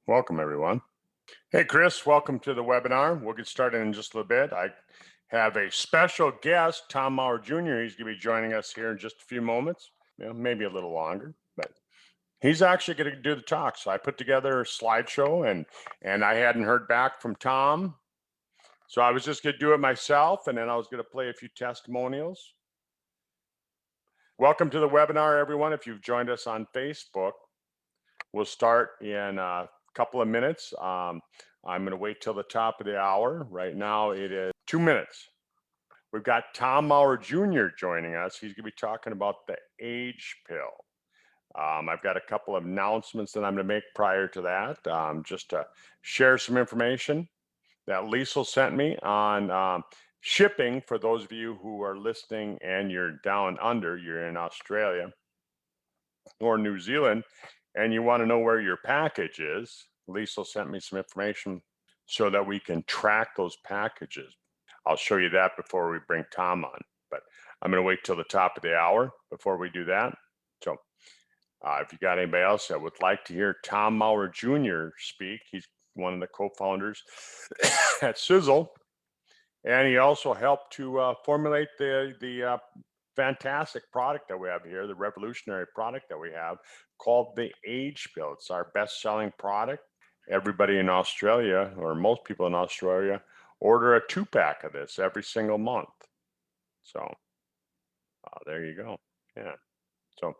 Welcome, everyone. Hey, Chris, welcome to the webinar. We'll get started in just a little bit. I have a special guest, Tom Mower Jr. He's going to be joining us here in just a few moments, maybe a little longer, but he's actually going to do the talk. So I put together a slideshow, and I hadn't heard back from Tom. So I was just going to do it myself, and then I was going to play a few testimonials. Welcome to the webinar, everyone. If you've joined us on Facebook, we'll start in couple of minutes. I'm going to wait till the top of the hour. Right now it is 2 minutes. We've got Tom Mower Jr. joining us. He's going to be talking about the A.G.E pill. I've got a couple of announcements that I'm going to make prior to that, just to share some information that Liesl sent me on shipping for those of you who are listening and you're down under, you're in Australia or New Zealand, and you want to know where your package is. Liesl sent me some information so that we can track those packages. I'll show you that before we bring Tom on, but I'm going to wait till the top of the hour before we do that. So if you got anybody else that would like to hear Tom Mower Jr. speak, he's one of the co-founders at Sizzle, and he also helped to formulate the fantastic product that we have here, the revolutionary product that we have called the A.G.E pill. It's our best-selling product. Everybody in Australia, or most people in Australia, order a 2-pack of this every single month. So there you go. Yeah. So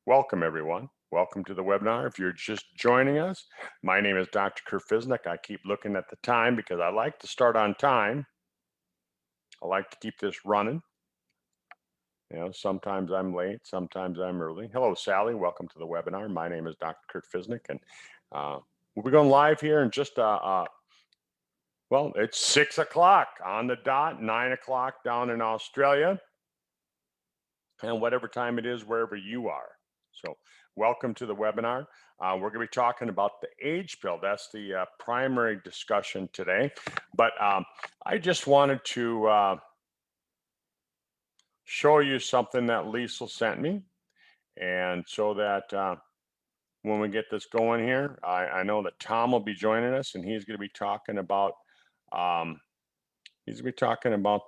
welcome, everyone. Welcome to the webinar. If you're just joining us, my name is Dr. Fizz. I keep looking at the time because I like to start on time. I like to keep this running. Sometimes I'm late, sometimes I'm early. Hello, Sally. Welcome to the webinar. My name is Dr. Fizz, and we'll be going live here in just well, it's 6 o'clock on the dot, 9 o'clock down in Australia, and whatever time it is wherever you are. So welcome to the webinar. We're going to be talking about the A.G.E pill. That's the primary discussion today. But I just wanted to show you something that Liesl sent me, and so that when we get this going here, I know that Tom will be joining us, and he's going to be talking about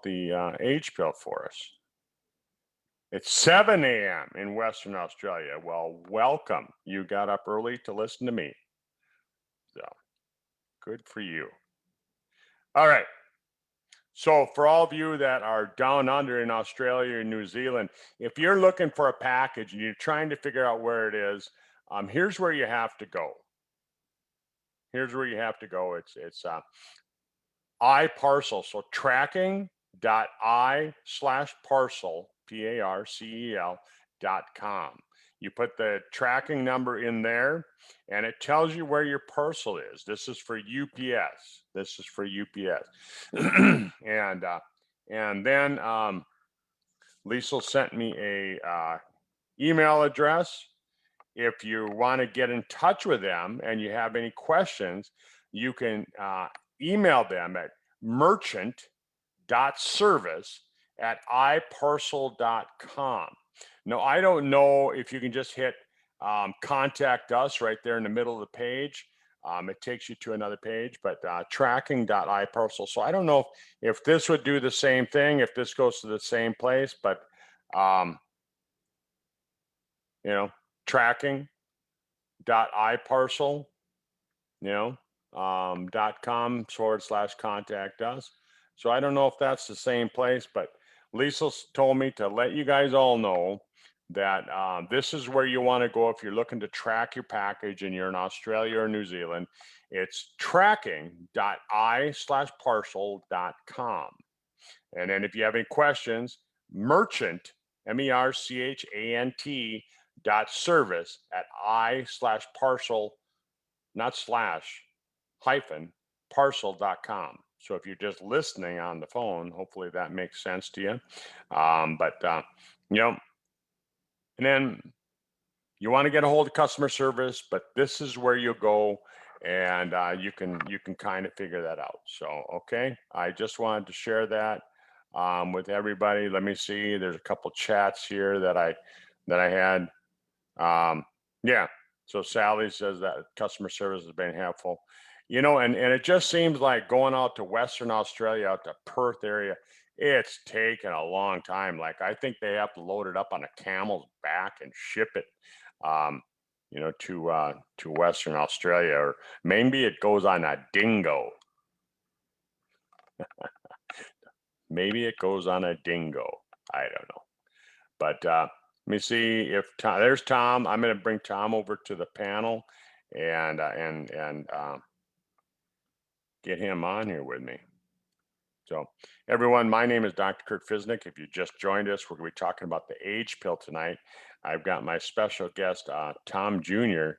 the A.G.E pill for us. It's 7 a.m. in Western Australia. Well, welcome. You got up early to listen to me. So good for you. All right. So for all of you that are down under in Australia or New Zealand, if you're looking for a package and you're trying to figure out where it is, here's where you have to go. Here's where you have to go. It's iParcel. So tracking.i/parcel, PARCEL.com. You put the tracking number in there, and it tells you where your parcel is. This is for UPS. This is for UPS. and then Liesl sent me a email address. If you want to get in touch with them and you have any questions, you can email them at merchant.service@iparcel.com. Now, I don't know if you can just hit contact us right there in the middle of the page. It takes you to another page, but tracking.iparcel. So I don't know if this would do the same thing, if this goes to the same place, but tracking.iparcel, .com/contact us. So I don't know if that's the same place, but Liesl told me to let you guys all know that this is where you want to go if you're looking to track your package and you're in Australia or New Zealand. It's tracking.i/parcel.com. And then if you have any questions, merchant, MERCHANT .service@i/parcel, not slash, hyphen, parcel.com. So if you're just listening on the phone, hopefully that makes sense to you. And then you want to get a hold of customer service, but this is where you go, and you can kind of figure that out. So, okay, I just wanted to share that with everybody. Let me see. There's a couple chats here that I had. Yeah. So Sally says that customer service has been helpful. You know, and it just seems like going out to Western Australia, out to Perth area, it's taken a long time. Like I think they have to load it up on a camel's back and ship it, um, to Western Australia, or maybe it goes on a dingo. Maybe it goes on a dingo. I don't know. But let me see if Tom, there's Tom. I'm going to bring Tom over to the panel and get him on here with me. So everyone, my name is Dr. Kurt Fiznick. If you just joined us, we're going to be talking about the A.G.E pill tonight. I've got my special guest, Tom Jr.,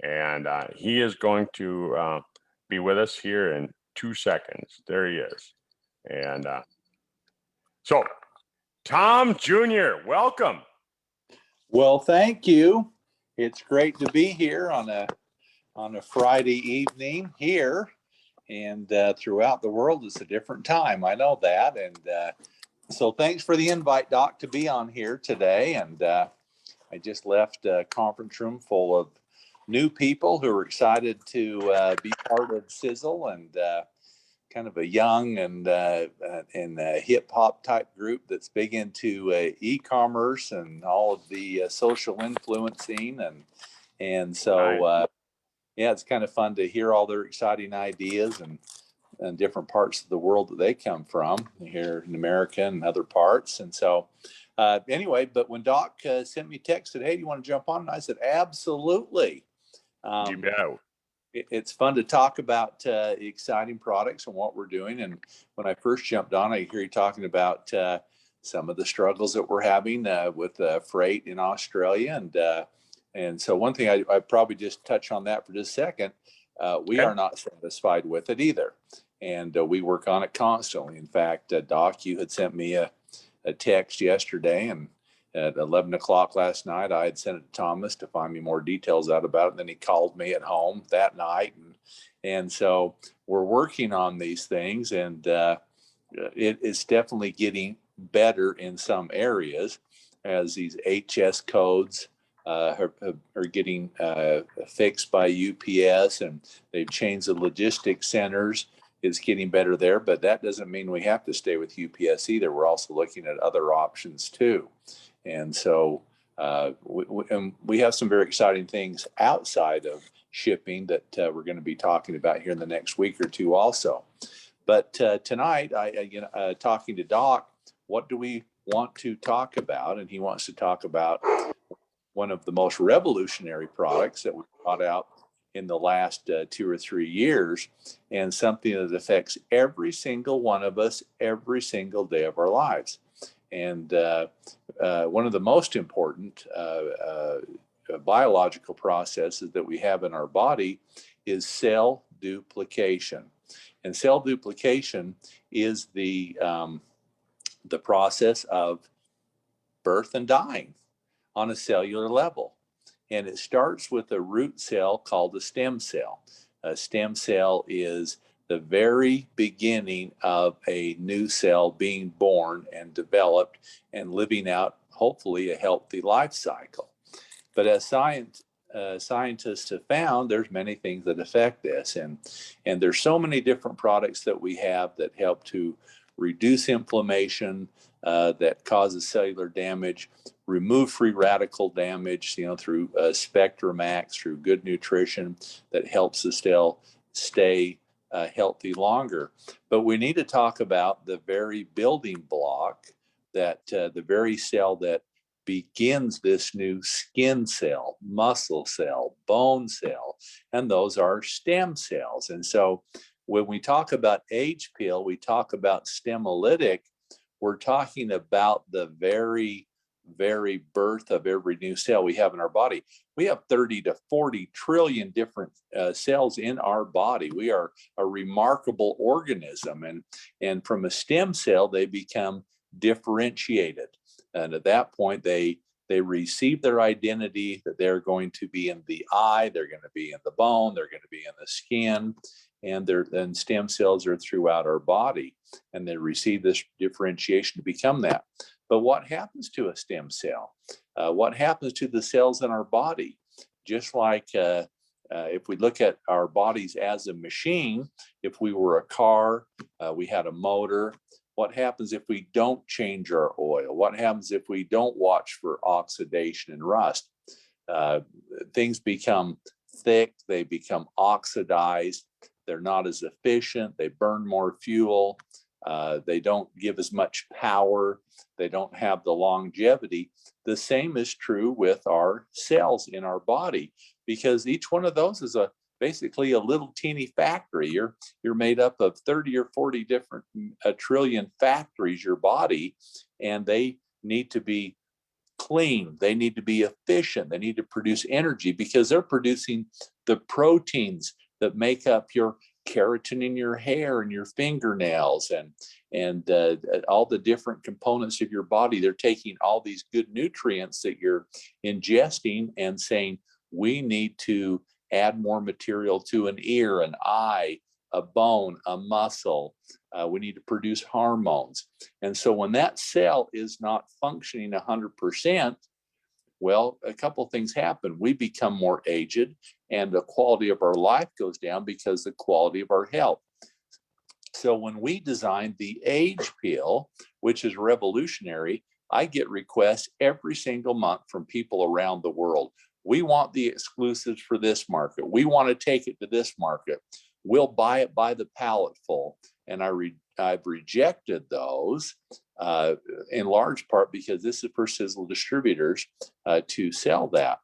and he is going to be with us here in 2 seconds. There he is. And so, Tom Jr., welcome. Well, thank you. It's great to be here on a Friday evening here, and throughout the world it's a different time. I know that, and so thanks for the invite, Doc, to be on here today. And I just left a conference room full of new people who are excited to be part of Sizzle, and kind of a young and hip hop type group that's big into e-commerce and all of the social influencing, and so yeah, it's kind of fun to hear all their exciting ideas and different parts of the world that they come from here in America and other parts. And so anyway, but when Doc sent me a text, said, "Hey, do you want to jump on?" And I said, "Absolutely." You bet. It's fun to talk about exciting products and what we're doing. And when I first jumped on, I hear you talking about some of the struggles that we're having with freight in Australia. And so one thing I probably just touch on that for just a second. We are not satisfied with it either. And we work on it constantly. In fact, Doc, you had sent me a text yesterday, and at 11 o'clock last night, I had sent it to Thomas to find me more details out about it. And then he called me at home that night. And so we're working on these things, and it is definitely getting better in some areas as these HS codes are getting fixed by UPS, and they've changed the logistics centers. It's getting better there, but that doesn't mean we have to stay with UPS either. We're also looking at other options too. And so we have some very exciting things outside of shipping that we're going to be talking about here in the next week or two also. But tonight, talking to Doc, what do we want to talk about? And he wants to talk about one of the most revolutionary products that we brought out in the last 2 or 3 years, and something that affects every single one of us every single day of our lives. And one of the most important biological processes that we have in our body is cell duplication. And cell duplication is the process of birth and dying on a cellular level. And it starts with a root cell called a stem cell. A stem cell is the very beginning of a new cell being born and developed and living out, hopefully, a healthy life cycle. But as scientists have found, there's many things that affect this. And there's so many different products that we have that help to reduce inflammation, that causes cellular damage, remove free radical damage, through Spectrum Max, through good nutrition that helps the cell stay healthy longer. But we need to talk about the very building block, that the very cell that begins this new skin cell, muscle cell, bone cell, and those are stem cells. And so when we talk about A.G.E pill, we talk about stemolytic. We're talking about the very, very birth of every new cell we have in our body. We have 30 to 40 trillion different cells in our body. We are a remarkable organism. And from a stem cell, they become differentiated. And at that point, they receive their identity that they're going to be in the eye, they're going to be in the bone, they're going to be in the skin, and then stem cells are throughout our body, and they receive this differentiation to become that. But what happens to a stem cell? What happens to the cells in our body? just like if we look at our bodies as a machine, if we were a car, we had a motor. What happens if we don't change our oil? What happens if we don't watch for oxidation and rust? Things become thick, they become oxidized, they're not as efficient, they burn more fuel, they don't give as much power, they don't have the longevity. The same is true with our cells in our body, because each one of those is basically a little teeny factory. You're made up of 30 or 40 different trillion factories, your body, and they need to be clean, they need to be efficient, they need to produce energy, because they're producing the proteins that make up your keratin in your hair and your fingernails and all the different components of your body. They're taking all these good nutrients that you're ingesting and saying, we need to add more material to an ear, an eye, a bone, a muscle. We need to produce hormones. And so when that cell is not functioning 100%, well, a couple of things happen. We become more aged, and the quality of our life goes down because the quality of our health. So when we designed the A.G.E pill, which is revolutionary, I get requests every single month from people around the world. We want the exclusives for this market. We want to take it to this market. We'll buy it by the palletful. And I've rejected those in large part because this is for sizzle distributors to sell that.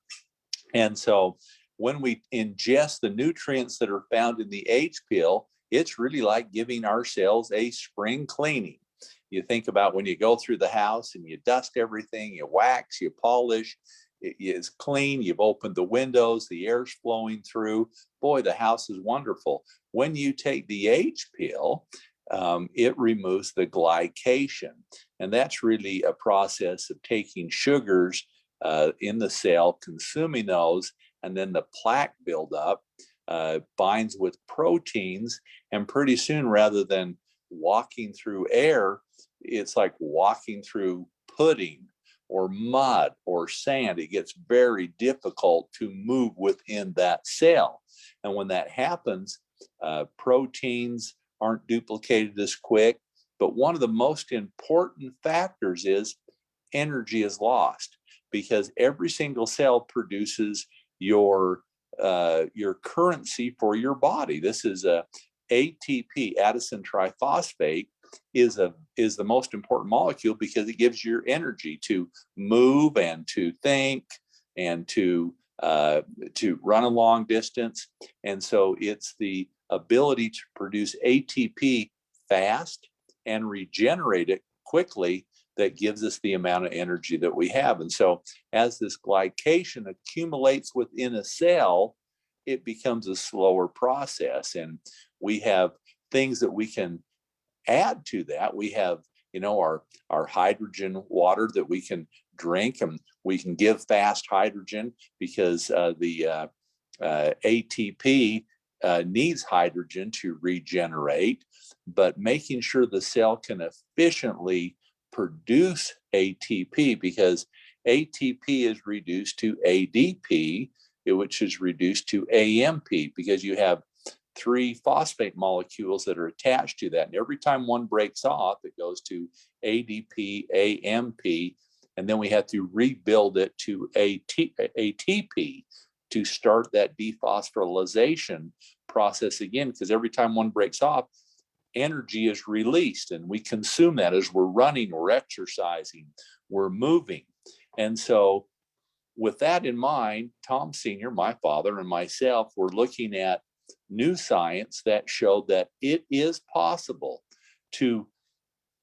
And so when we ingest the nutrients that are found in the A.G.E pill, it's really like giving our cells a spring cleaning. You think about when you go through the house and you dust everything, you wax, you polish, it is clean, you've opened the windows, the air's flowing through. Boy, the house is wonderful. When you take the A.G.E pill, it removes the glycation. And that's really a process of taking sugars in the cell, consuming those, and then the plaque buildup binds with proteins. And pretty soon, rather than walking through air, it's like walking through pudding or mud or sand. It gets very difficult to move within that cell. And when that happens, proteins aren't duplicated as quick. But one of the most important factors is energy is lost, because every single cell produces your currency for your body. This is a ATP, adenosine triphosphate, is the most important molecule because it gives you your energy to move and to think and to run a long distance. And so it's the ability to produce ATP fast and regenerate it quickly that gives us the amount of energy that we have. And so as this glycation accumulates within a cell, it becomes a slower process. And we have things that we can add to that. We have, our hydrogen water that we can drink, and we can give fast hydrogen because the ATP needs hydrogen to regenerate. But making sure the cell can efficiently produce ATP, because ATP is reduced to ADP, which is reduced to AMP, because you have 3 phosphate molecules that are attached to that. And every time one breaks off, it goes to ADP, AMP, and then we have to rebuild it to ATP to start that dephosphorylation process again, because every time one breaks off, energy is released, and we consume that as we're running, we're exercising, we're moving. And so with that in mind, Tom Sr., my father, and myself were looking at new science that showed that it is possible to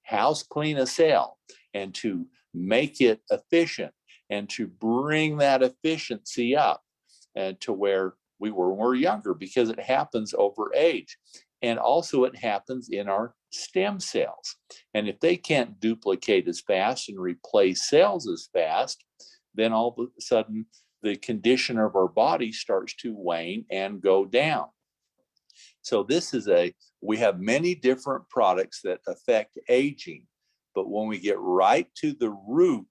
house clean a cell and to make it efficient and to bring that efficiency up and to where we were when we were younger, because it happens over age. And also it happens in our stem cells. And if they can't duplicate as fast and replace cells as fast, then all of a sudden the condition of our body starts to wane and go down. So we have many different products that affect aging, but when we get right to the root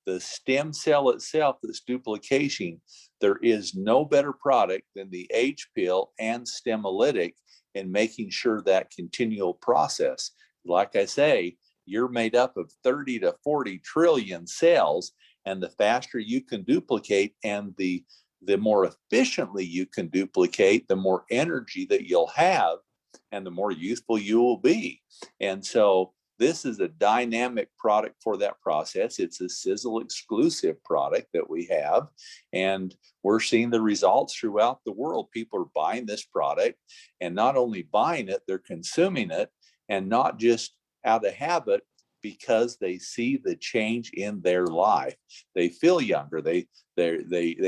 the stem cell itself that's duplicating, there is no better product than the H-pill and Stemolytic in making sure that continual process. Like I say, you're made up of 30 to 40 trillion cells, and the faster you can duplicate and the more efficiently you can duplicate, the more energy that you'll have and the more useful you will be. And so this is a dynamic product for that process. It's a Sizzle exclusive product that we have, and we're seeing the results throughout the world. People are buying this product, and not only buying it, they're consuming it, and not just out of habit, because they see the change in their life. They feel younger. They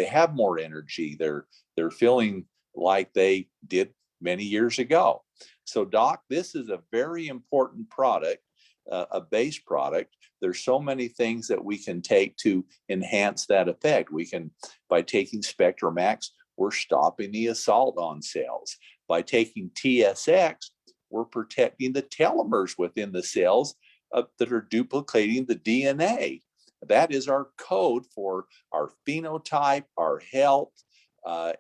have more energy. They're feeling like they did many years ago. So, Doc, this is a very important product, a base product. There's so many things that we can take to enhance that effect. We can, by taking SpectrumX, we're stopping the assault on cells. By taking TSX, we're protecting the telomeres within the cells that are duplicating the DNA. That is our code for our phenotype, our health,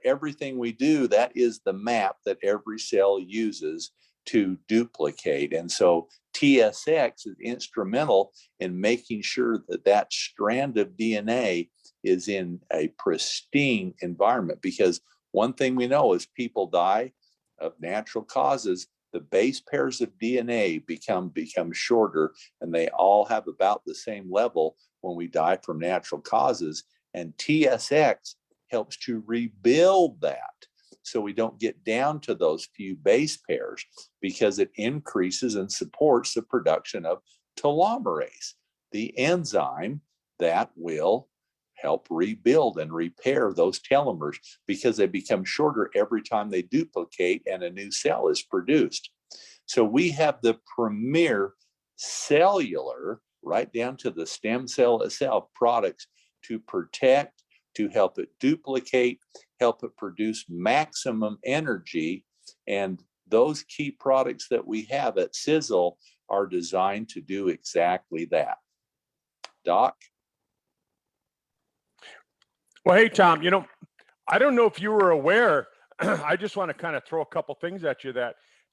everything we do. That is the map that every cell uses to duplicate. And so TSX is instrumental in making sure that that strand of DNA is in a pristine environment, because one thing we know is people die of natural causes. The base pairs of DNA become shorter, and they all have about the same level when we die from natural causes. And TSX helps to rebuild that, so we don't get down to those few base pairs, because it increases and supports the production of telomerase, the enzyme that will help rebuild and repair those telomeres, because they become shorter every time they duplicate and a new cell is produced. So we have the premier cellular, right down to the stem cell itself, products to protect, to help it duplicate, help it produce maximum energy. And those key products that we have at Sizzle are designed to do exactly that. Doc? Well, hey, Tom, I don't know if you were aware, I just want to kind of throw a couple things at you.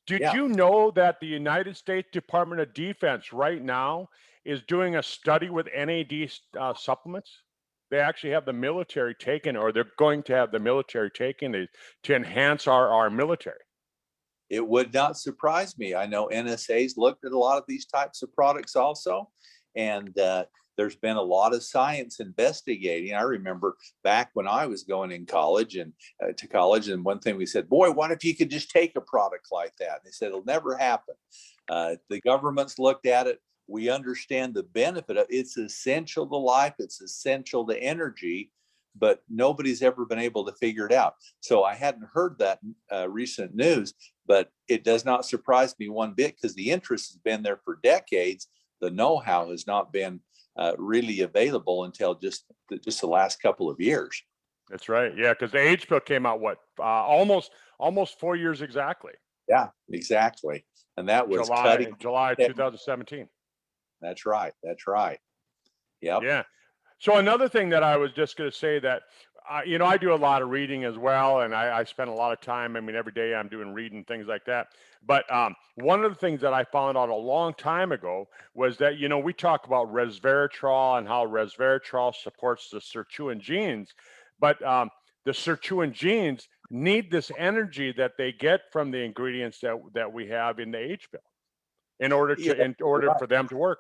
Did you know that the United States Department of Defense right now is doing a study with NAD supplements? They actually have the military taken, or they're going to have the military taken to enhance our military. It would not surprise me. I know NSA's looked at a lot of these types of products also, and there's been a lot of science investigating. I remember back when I was going in college and one thing we said, boy, what if you could just take a product like that? And they said, it'll never happen. The government's looked at it. We understand the benefit of it. It's essential to life. It's essential to energy, but nobody's ever been able to figure it out. So I hadn't heard that recent news, but it does not surprise me one bit, because the interest has been there for decades. The know-how has not been really available until just the last couple of years. That's right. Yeah, because the H-pill came out almost 4 years exactly. Yeah, exactly. And that was July 2017. That's right. Yep. Yeah. So another thing that I was just going to say that, I do a lot of reading as well, and I spend a lot of time. I mean, every day I'm doing reading, things like that. But one of the things that I found out a long time ago was that, we talk about resveratrol and how resveratrol supports the sirtuin genes, but the sirtuin genes need this energy that they get from the ingredients that we have in the H-pill in order for them to work.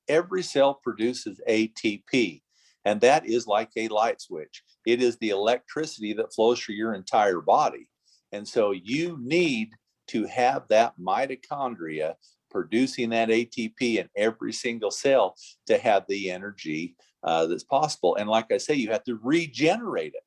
Every cell produces ATP, and that is like a light switch. It is the electricity that flows through your entire body. And so you need to have that mitochondria producing that ATP in every single cell to have the energy that's possible. And like I say, you have to regenerate it,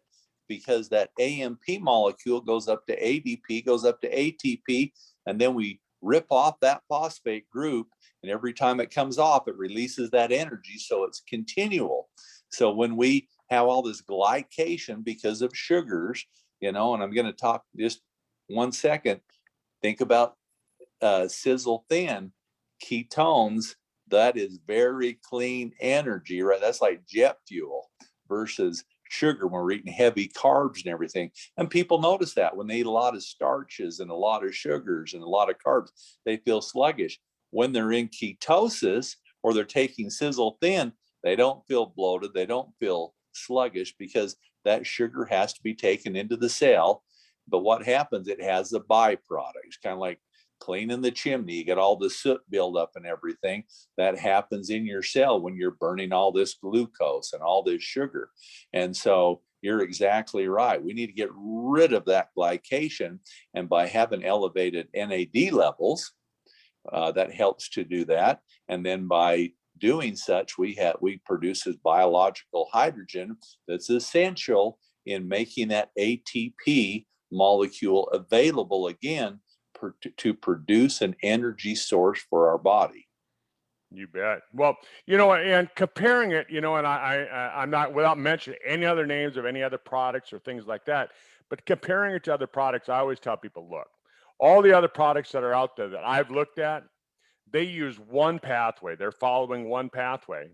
because that AMP molecule goes up to ADP, goes up to ATP, and then we rip off that phosphate group, and every time it comes off, it releases that energy, so it's continual. So when we have all this glycation because of sugars, and I'm going to talk just 1 second, think about Sizzle Thin, ketones, That is very clean energy, right? That's like jet fuel versus sugar when we're eating heavy carbs and everything. And people notice that when they eat a lot of starches and a lot of sugars and a lot of carbs, they feel sluggish. When they're in ketosis or they're taking sizzle thin, they don't feel bloated. They don't feel sluggish because that sugar has to be taken into the cell. But what happens, it has a byproduct. It's kind of like cleaning the chimney. You get all the soot buildup and everything that happens in your cell when you're burning all this glucose and all this sugar. And so you're exactly right. We need to get rid of that glycation. And by having elevated NAD levels, that helps to do that. And then by doing such, we produces biological hydrogen that's essential in making that ATP molecule available again to produce an energy source for our body. You bet. Well, and comparing it, and I'm not, without mentioning any other names of any other products or things like that, but comparing it to other products, I always tell people, look, all the other products that are out there that I've looked at, they use one pathway. They're following one pathway.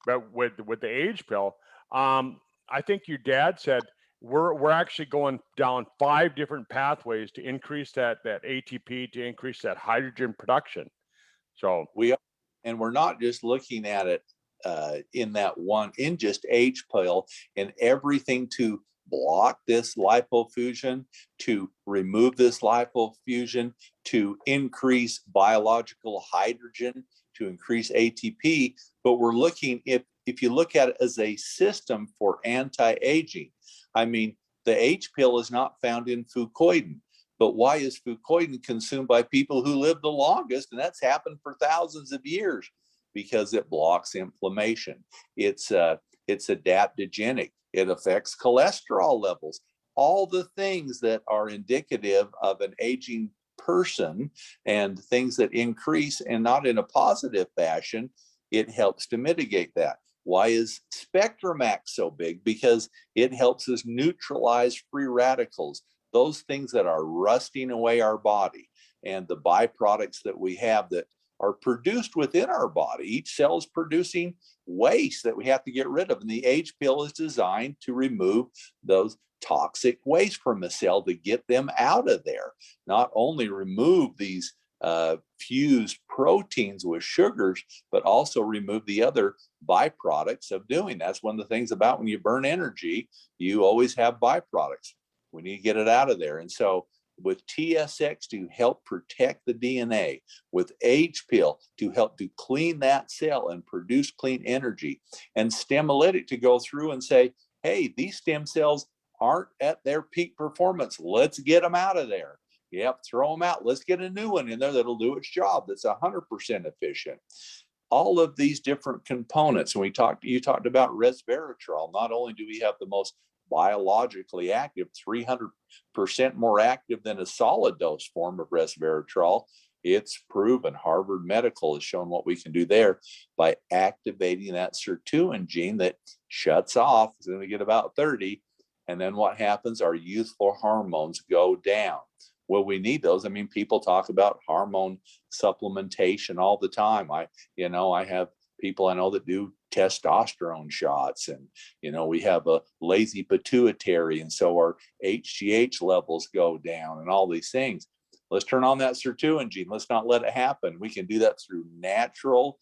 But with the age pill, I think your dad said we're actually going down 5 different pathways to increase that ATP, to increase that hydrogen production. So we are, and we're not just looking at it in just age pill and everything to block this lipofuscin, to remove this lipofuscin, to increase biological hydrogen, to increase ATP. But we're looking, if you look at it as a system for anti-aging, I mean, the H pill is not found in fucoidan. But why is fucoidan consumed by people who live the longest? And that's happened for thousands of years because it blocks inflammation. It's adaptogenic. It affects cholesterol levels. All the things that are indicative of an aging person and things that increase, and not in a positive fashion, it helps to mitigate that. Why is Spectromax so big? Because it helps us neutralize free radicals, those things that are rusting away our body, and the byproducts that we have that are produced within our body. Each cell is producing waste that we have to get rid of. And the H pill is designed to remove those toxic waste from the cell, to get them out of there. Not only remove these fused proteins with sugars, but also remove the other byproducts of doing. That's one of the things about when you burn energy, you always have byproducts. We need to get it out of there. And so with TSX to help protect the DNA, with H pill to help to clean that cell and produce clean energy, and Stemolytic to go through and say, hey, these stem cells aren't at their peak performance. Let's get them out of there. Yep, throw them out. Let's get a new one in there that'll do its job, that's 100% efficient. All of these different components. And you talked about resveratrol. Not only do we have the most biologically active, 300% more active than a solid dose form of resveratrol, it's proven. Harvard Medical has shown what we can do there by activating that sirtuin gene that shuts off as soon as we get about 30. And then what happens? Our youthful hormones go down. Well, we need those. I mean, people talk about hormone supplementation all the time. I have people I know that do testosterone shots, and we have a lazy pituitary, and so our HGH levels go down and all these things. Let's turn on that sirtuin gene. Let's not let it happen. We can do that through natural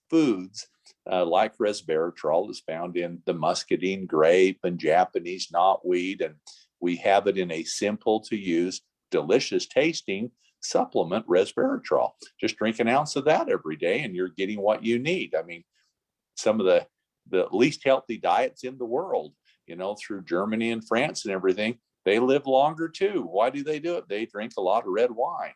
foods like resveratrol is found in the muscadine grape and Japanese knotweed, and we have it in a simple to use, delicious tasting supplement, resveratrol. Just drink an ounce of that every day and you're getting what you need. I mean, some of the least healthy diets in the world, through Germany and France and everything, they live longer too. Why do they do it? They drink a lot of red wine.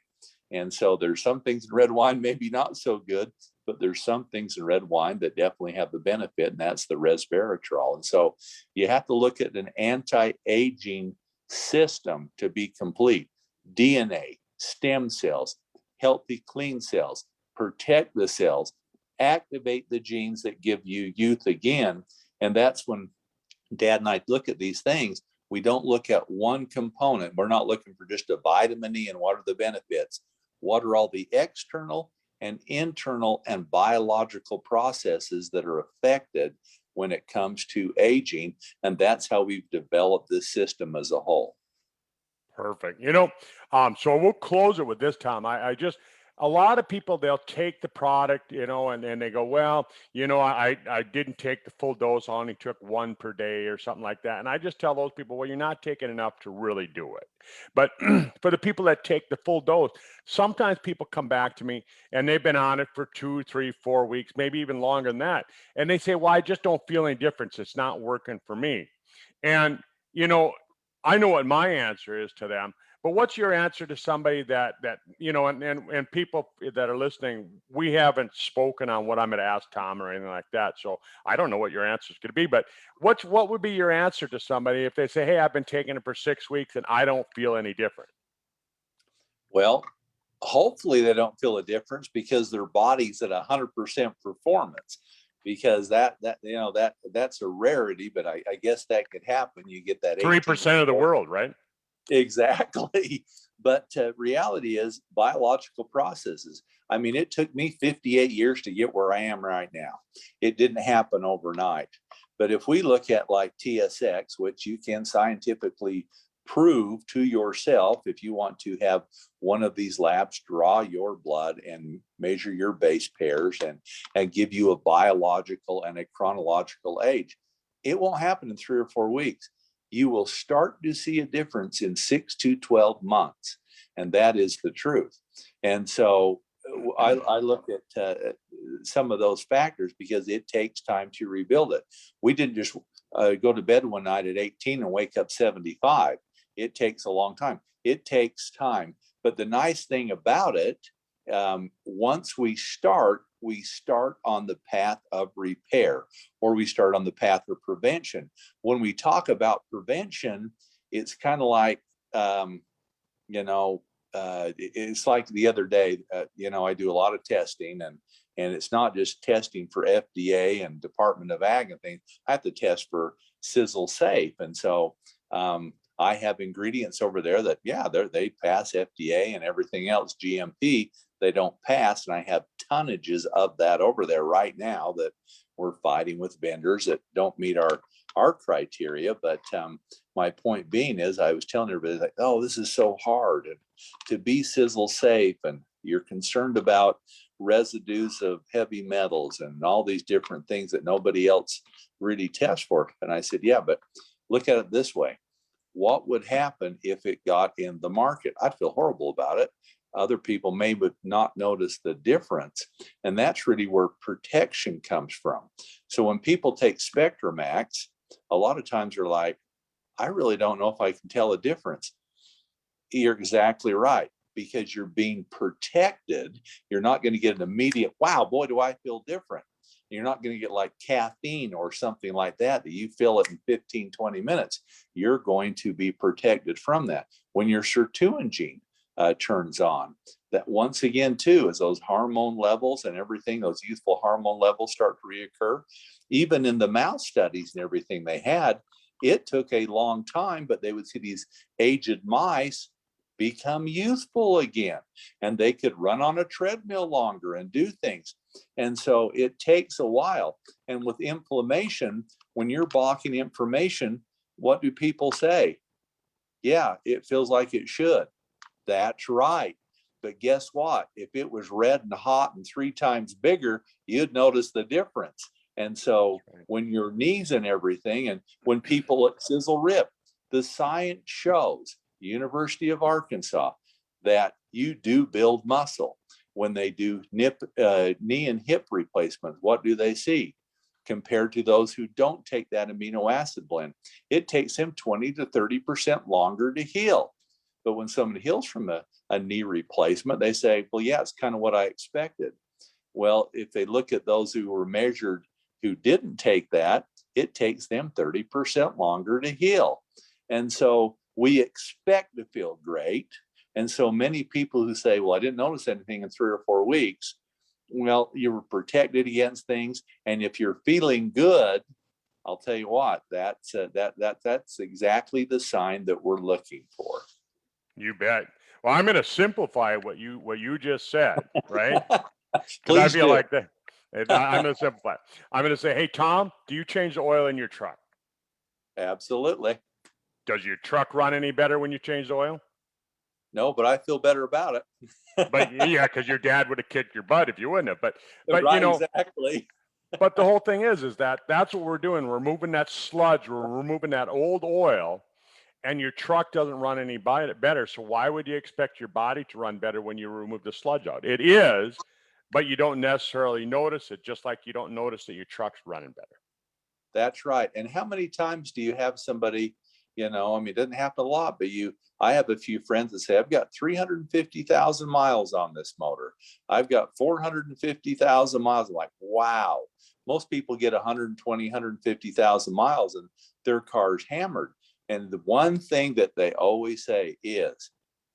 And so there's some things in red wine maybe not so good, but there's some things in red wine that definitely have the benefit, and that's the resveratrol. And so you have to look at an anti-aging system to be complete. DNA, stem cells, healthy, clean cells, protect the cells, activate the genes that give you youth again. And that's when Dad and I look at these things. We don't look at one component. We're not looking for just a vitamin E and what are the benefits. What are all the external and internal and biological processes that are affected when it comes to aging. And that's how we've developed this system as a whole. Perfect. So we'll close it with this, Tom. I just, a lot of people, they'll take the product, and they go, well, I didn't take the full dose. I only took one per day or something like that. And I just tell those people, well, you're not taking enough to really do it. But for the people that take the full dose, sometimes people come back to me and they've been on it for 2, 3, 4 weeks, maybe even longer than that. And they say, well, I just don't feel any difference. It's not working for me. And, you know, I know what my answer is to them, but what's your answer to somebody that and people that are listening, we haven't spoken on what I'm going to ask Tom or anything like that, so I don't know what your answer is going to be. But what would be your answer to somebody if they say, "Hey, I've been taking it for 6 weeks and I don't feel any different"? Well, hopefully they don't feel a difference because their body's at 100% performance. Because that's a rarity, but I guess that could happen. You get that 3% of the world, right? Exactly. But reality is biological processes. I mean, it took me 58 years to get where I am right now. It didn't happen overnight. But if we look at like TSX, which you can scientifically prove to yourself, if you want to have one of these labs draw your blood and measure your base pairs and give you a biological and a chronological age, it won't happen in 3 or 4 weeks. You will start to see a difference in 6 to 12 months. And that is the truth. And so I look at some of those factors because it takes time to rebuild it. We didn't just go to bed one night at 18 and wake up 75. It takes a long time. It takes time. But the nice thing about it, once we start on the path of repair, or we start on the path of prevention. When we talk about prevention, it's kind of like, it's like the other day, I do a lot of testing, and it's not just testing for FDA and Department of Ag and things. I have to test for Sizzle Safe. And so I have ingredients over there that, they pass FDA and everything else, GMP, they don't pass. And I have tonnages of that over there right now that we're fighting with vendors that don't meet our criteria. But my point being is, I was telling everybody, like, oh, this is so hard and to be Sizzle Safe, and you're concerned about residues of heavy metals and all these different things that nobody else really tests for. And I said, yeah, but look at it this way. What would happen if it got in the market? I'd feel horrible about it. Other people may not notice the difference. And that's really where protection comes from. So when people take Spectramax, a lot of times they're like, I really don't know if I can tell a difference. You're exactly right, because you're being protected. You're not going to get an immediate, wow, boy, do I feel different. You're not going to get like caffeine or something like that you feel it in 15, 20 minutes. You're going to be protected from that. When your sirtuin gene turns on, that once again, too, as those hormone levels and everything, those youthful hormone levels start to reoccur, even in the mouse studies and everything they had, it took a long time, but they would see these aged mice become youthful again, and they could run on a treadmill longer and do things. And so it takes a while. And with inflammation, when you're blocking inflammation, what do people say? Yeah, it feels like it should. That's right. But guess what? If it was red and hot and 3 times bigger, you'd notice the difference. And so when your knees and everything, and when people at Sizzle Rip, the science shows, University of Arkansas, that you do build muscle. When they do knee and hip replacements, what do they see? Compared to those who don't take that amino acid blend, it takes them 20 to 30% longer to heal. But when someone heals from a knee replacement, they say, well, yeah, it's kind of what I expected. Well, if they look at those who were measured who didn't take that, it takes them 30% longer to heal. And so we expect to feel great. And so many people who say, well, I didn't notice anything in 3 or 4 weeks. Well, you were protected against things. And if you're feeling good, I'll tell you what, that's exactly the sign that we're looking for. You bet. Well, I'm going to simplify what you just said, right? Because I Please feel do. like that. I'm going to simplify. I'm going to say, hey, Tom, do you change the oil in your truck? Absolutely. Does your truck run any better when you change the oil? No, but I feel better about it. But yeah, because your dad would have kicked your butt if you wouldn't have. But Right, exactly. but the whole thing is that that's what we're doing. We're removing that sludge. We're removing that old oil, and your truck doesn't run any better. So why would you expect your body to run better when you remove the sludge out? It is, but you don't necessarily notice it, just like you don't notice that your truck's running better. That's right. And how many times do you have somebody, I mean, it doesn't happen a lot, but I have a few friends that say, I've got 350,000 miles on this motor. I've got 450,000 miles. I'm like, wow. Most people get 120, 150,000 miles and their car's hammered. And the one thing that they always say is,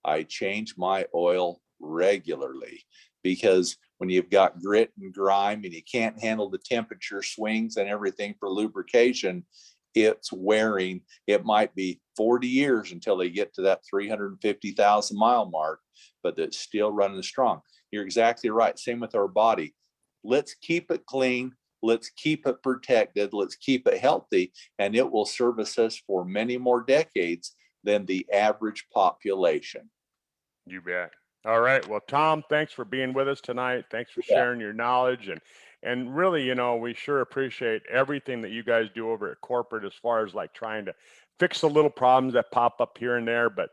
I change my oil regularly, because when you've got grit and grime and you can't handle the temperature swings and everything for lubrication, it's wearing. It might be 40 years until they get to that 350,000 mile mark, but it's still running strong. You're exactly right. Same with our body. Let's keep it clean. Let's keep it protected. Let's keep it healthy, and it will service us for many more decades than the average population. You bet. All right. Well, Tom, thanks for being with us tonight. Thanks for Yeah. sharing your knowledge, and really, we sure appreciate everything that you guys do over at corporate as far as like trying to fix the little problems that pop up here and there. But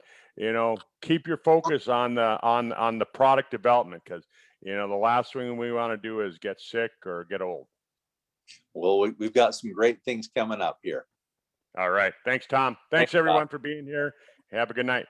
keep your focus on the product development, because the last thing we want to do is get sick or get old. Well, we've got some great things coming up here. All right. Thanks, Tom. Thanks Thanks, Doc. everyone for being here. Have a good night.